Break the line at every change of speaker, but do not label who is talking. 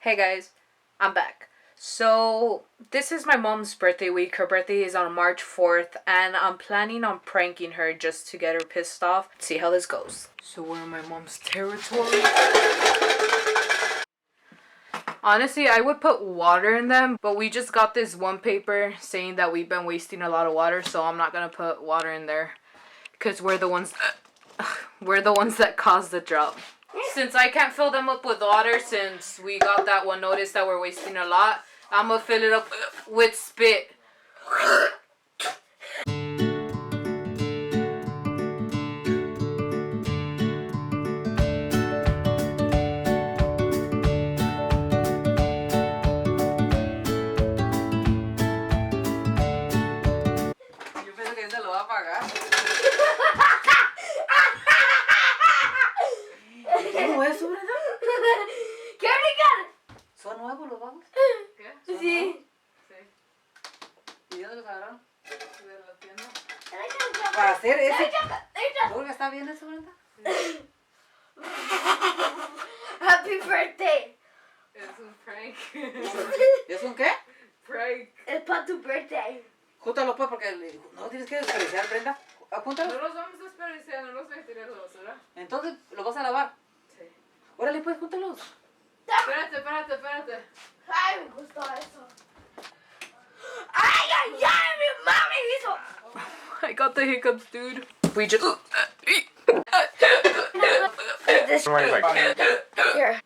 Hey guys, I'm back. So, this is my mom's birthday week. Her birthday is on March 4th, and I'm planning on pranking her just to get her pissed off. Let's see how this goes. So, we're in my mom's territory. Honestly, I would put water in them, but we just got this one paper saying that we've been wasting a lot of water, so I'm not gonna put water in there. Because we're the ones that caused the drought. Since I can't fill them up with water, since we got that one notice that we're wasting a lot, I'm gonna fill it up with spit.
Yo pienso que ese lo va a pagar. ¿Cómo es eso, Brenda?
¿Qué brincar?
¿Son nuevos los vagos?
¿Qué?
Sí.
¿Y de dónde los agarraron?
De la tienda.
Para hacer ese. ¿Seguro que está bien eso, Brenda?
Happy birthday.
Es un prank.
¿Es un qué?
Prank.
Es para tu birthday.
Júntalo pues porque no tienes que desperdiciar, Brenda. Júntalo.
No los vamos a desperdiciar, no los voy a tirar a la basura.
Entonces, ¿lo vas a lavar?
Sí.
Órale pues, júntalos.
Espérate.
Ay, me gustó eso. Ay, mi mami hizo.
I got the hiccups, dude. We just...
This here.